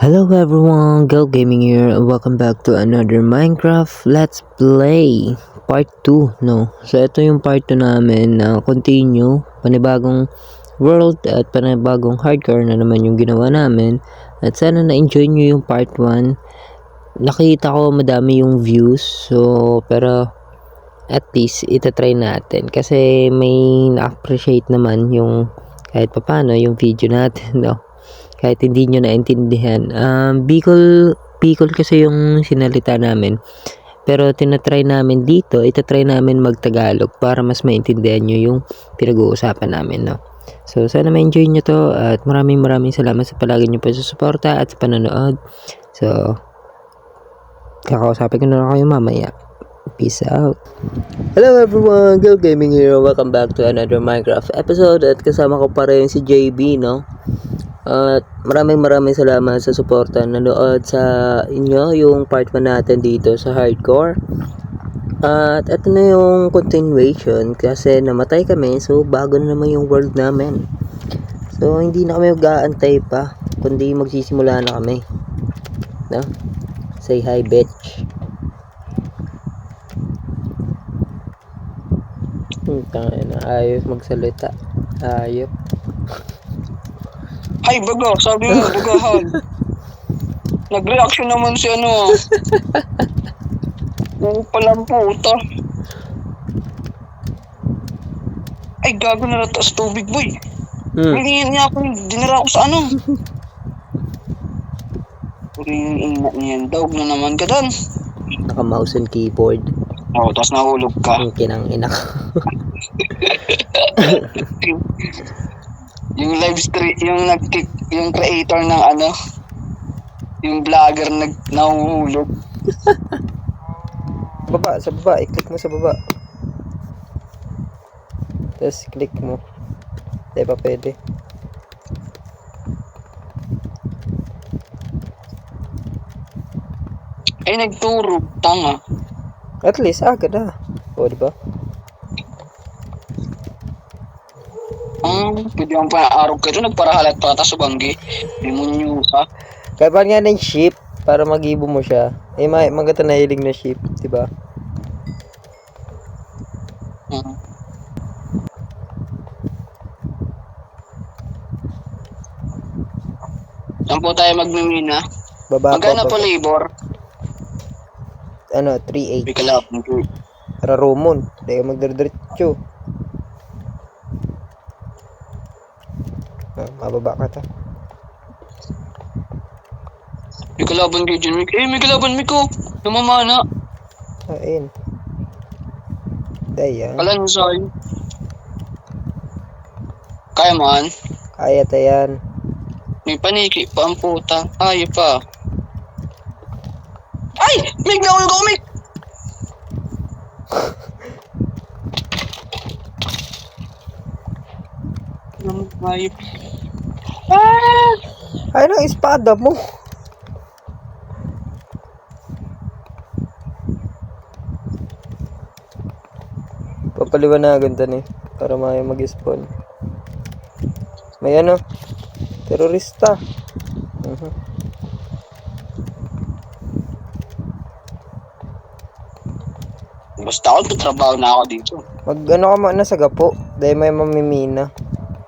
Hello everyone, Gal Gaming here, and welcome back to another Minecraft Let's Play Part 2, no? So ito yung part 2 namin na continue, panibagong world at panibagong hardcore na naman yung ginawa namin. At sana na-enjoy nyo yung part 1. Nakita ko madami yung views, so pero at least itatry natin kasi may na-appreciate naman yung kahit papano yung video natin, no? Kahit hindi nyo naintindihan. Bicol kasi yung sinalita namin. Pero tinatry namin dito, itatry namin magtagalog para mas maintindihan nyo yung pinag-uusapan namin, no? So, sana ma-enjoy nyo to at maraming salamat sa palagi nyo pa sa suporta at sa panonood. So, kakausapin ko na lang kayo mamaya. Peace out. Hello everyone, Gil Gaming here. Welcome back to another Minecraft episode at kasama ko pa rin si JB, no? At maraming salamat sa suporta nanood sa inyo yung part 1 natin dito sa hardcore. At ito na yung continuation kasi namatay kami, so bago na naman yung world namin. So hindi na kami mag-aantay pa, kundi magsisimula na kami, no? Say hi bitch. Ayos magsalita. Ayop. Ay, baga, sabi mo, bagahan. Nag-reaction naman si ano. Oo palang puta. Ay, gago na rata sa tubig, boy. Hindi niya ako, dinara ako sa ano. Ring ina niyan, daog na naman ka dan. Naka-mouse and keyboard. Oo, tapos nahulog ka. Ang kinang ina ko. Yung live stream, yung creator ng ano, yung vlogger nahuhulog. Sa baba, i-click mo sa baba. Tapos click mo. Hindi pa pwede. Ay, nagturo, tanga. At least, agad na. O, diba? Pwede mo pa araw ka ito, nagparahalat pa ta sa banggi. Demonyo ka. Kaya pa nga ng ship, para mag-ibo mo siya. Eh, maganda na hiling na ship, diba? Saan po tayo magmimina? Baba Magkano pa. po labor? Ano, 3.8. May kalapon po. Para Romon. Hindi ka magdadiretso. Mababa ka ta. May kalaban kayo dyan, Mick. Eh, may kalaban, Mick, oh. Namamana. Ayun. Dayan. Kalansay. Kaya man. Kaya tayan. May paniki pa ang puta. Ayaw pa. Ay! Mick, naulog ako, Mick! Ayop. Ayun ang espada mo. Papaliwanagan ta ni para may mag-spawn. May ano? Terorista. Basta ako, trabaho na ako dito. Mag-ano ka muna sa gapo. Dahil may mamimina.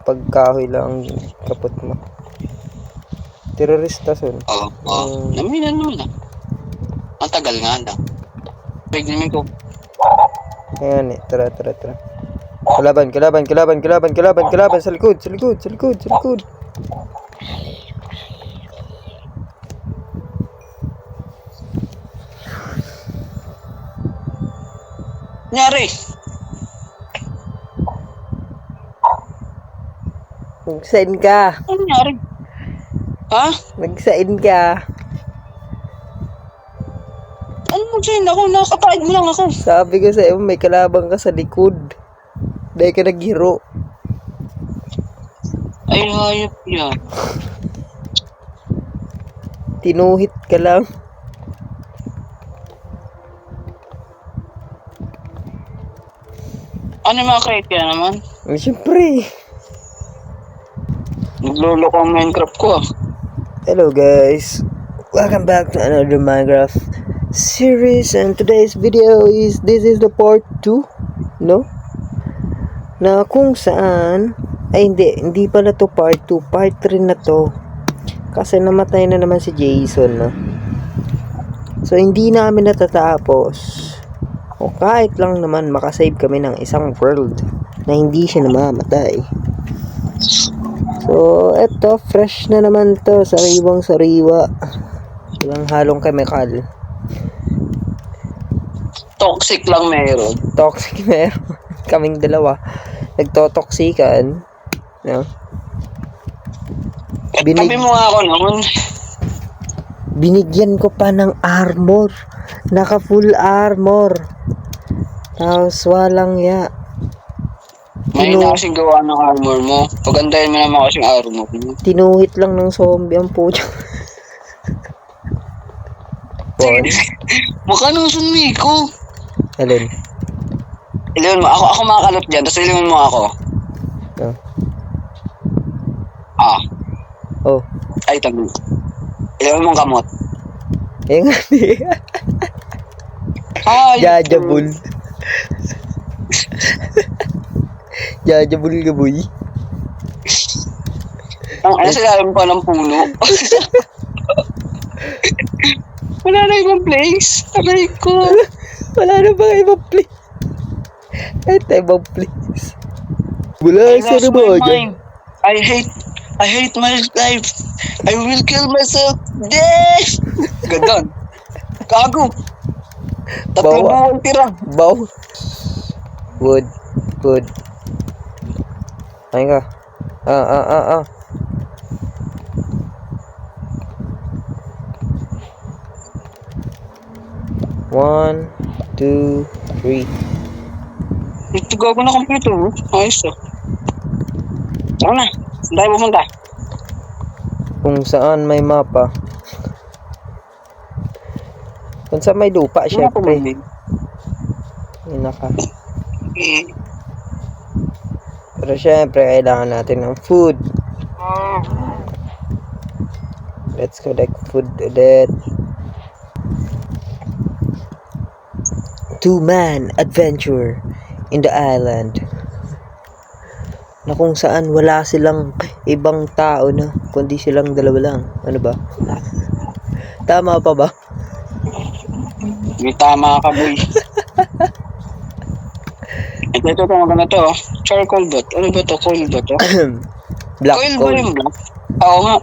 Pagkahoy lang ang kapot mo. Terorista son. Oo. Namina naman ah. Ang tagal nga lang. Big namin ko. Ayan eh. Tara. Kalaban. Sa likod. Nyari! Nag-sign ka. Ano nyari? Ha? Nag-sign ka. Ano mo dyan? Ako, nakakataid mo lang ako. Sabi ko sa'yo, may kalabang ka sa likod. Dahil ka naghiro. Ay, hayop yan. Tinuhit ka lang. Ano yung mga crate ka naman? Siyempre. Naglolo ko ang Minecraft ko ah. Hello guys, welcome back to another Minecraft series, and today's video is this is the part 2, no? Na kung saan ay hindi pala to part 2, part 3 na to. Kasi namatay na naman si Jason, no? So hindi namin natatapos. O kahit lang naman makasave kami ng isang world na hindi siya namamatay. So, eto, fresh na naman to, sariwang sariwa. Walang halong chemical. Toxic lang meron. Toxic meron. Kaming dalawa. Nagtotoksikan. No? Tabi mo nga ako noon. Binigyan ko pa ng armor. Naka full armor. Tapos walang ya. May na kasing gawa ng armor mo. Pagandahin mo naman kasing armor mo. Tinuhit lang ng zombie ang puto. Mukha nung sunmiko. Alin? Iliwan mo. Ako makakalap dyan. Tapos iliwan mo ako. Oh. Ah. Oh. Ay, tabi. Iliwan mo ang kamot. Eh nga di. Ay. Jajabul. Jajabul ka boy. Ang sa ilalim pa ng puno. Wala na ibang place. Aray ko. Wala na bang ibang place? Ito ibang place. Wala sa lost my naman. mind. I hate my life. I will kill myself. Death! Gandun. Gago. Tatlong Bawa. buong tira. Bow. Wood. Ayun ka. One, two, three. Ito gago na computer mo. Ayos to. Saan na? Saan tayo pumunta? Kung saan may mapa. Kung saan may lupa, syempre. Yun na ka. Pero syempre, kailangan natin ng food. Let's collect food ulit. 2-man adventure in the island. Na kung saan wala silang ibang tao na, kundi silang dalawa lang. Ano ba? Tama pa ba? May tama ka, boy. Ito maganda to. Charcoal bot. Ano ba to? Coal ba to? Black Coil ba coal. yung black? Oo nga.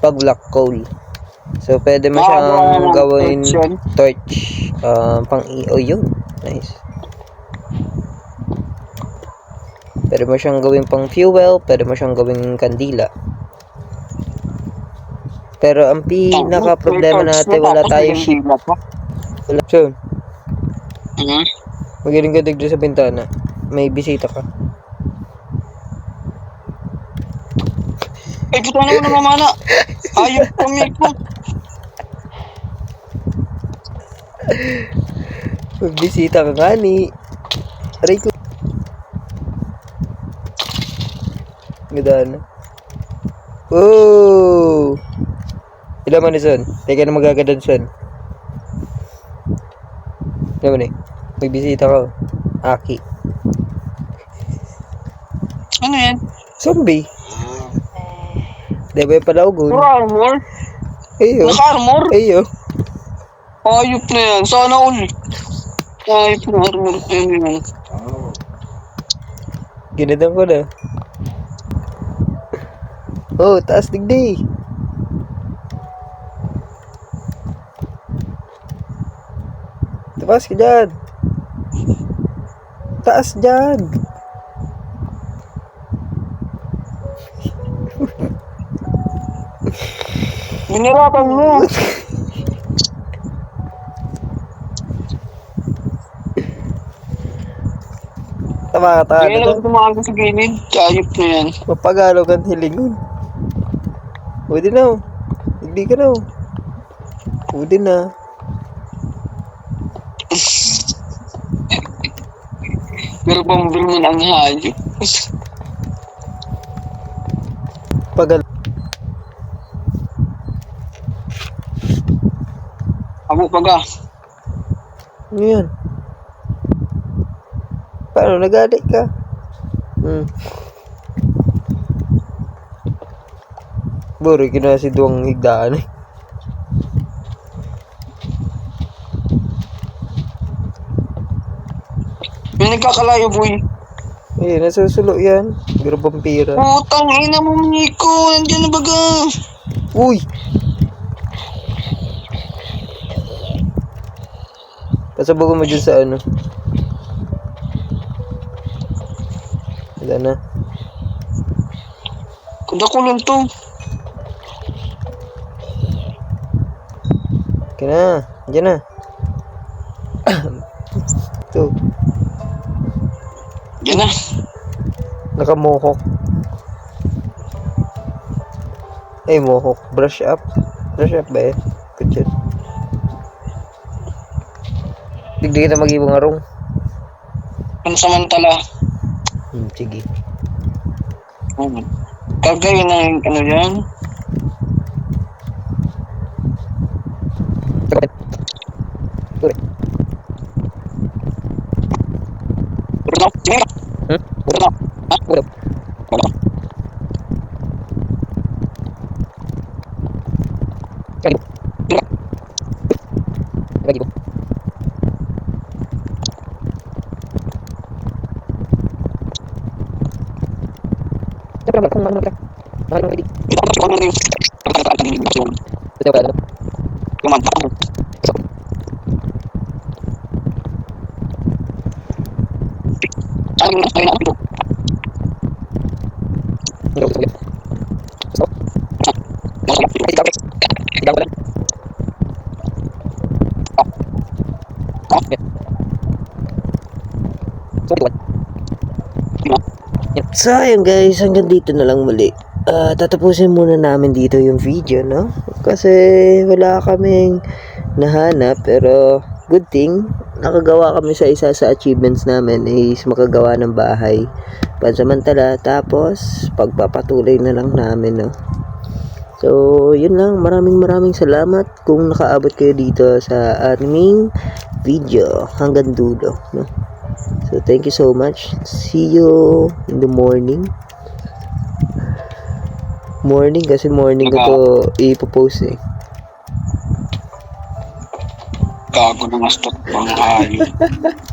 Pag black coal. So, pwede mo siyang gawin torch. Pang yun. Nice. Pwede mo siyang gawin pang fuel. Pwede mo siyang gawin kandila. Pero ang pinaka problema natin, wala tayong sheep. Wala. So, magaling ka digdo sa bintana. May bisita ka. Ay, puto naman ang mamana. Ayaw pumiko. May bisita ka nga ni. Aray ko. Ganda na. Oh! Ilan man ni Son? Teka na magagadan Son. Ilan man eh? May bisita ka. Aki. Ano yan? Zombie. Debe pala ugon. Puro armor? Ayo. Naka-armor? Ayo. Ayop na yan. Sana all. Ayop na armor. Ayun yan. Ginadang ko na. Oh, taas digdi. Taas ka dyan. Taas dyan. Binirapan mo. Tama ka Kaya na lang tumakas sa gilid. Ayop na yan. mapagalo kang hilingon. Pwede na. Hindi ka na. Pwede na. Pero bambir mo ng hayop. Pagal. Abo baga. Ano yan? Paano? Nagalit ka? Buro, kinasi duwang higdaan eh. Yung nagkakalayo, boy. Eh, nasusulo yan. Pero vampira. Putang ina mo, Nico. Nandiyan na baga. Uy! Pasabago mo dyan sa ano. Wala na. Kada ko lang to. Okay na. Diyan na. Ito. Yan na. Nakamohok. Ay, mohok. Brush up. Brush up ba eh? Good shit. Digdi kita mag-ibang arong. Pansamantala. Sige. Kagaya ng ano yan. So, ayun guys, hanggang dito na lang muli. Tatapusin muna namin dito yung video, no? Kasi wala kaming nahanap, pero good thing, nakagawa kami sa isa sa achievements namin is makagawa ng bahay pansamantala, tapos pagpapatuloy na lang namin, no? So, yun lang. Maraming salamat kung nakaabot kayo dito sa aming video hanggang dulo, no? So, thank you so much. See you in the morning. Morning kasi morning ko to ipopost eh. Gago na mas to. Mga hayop.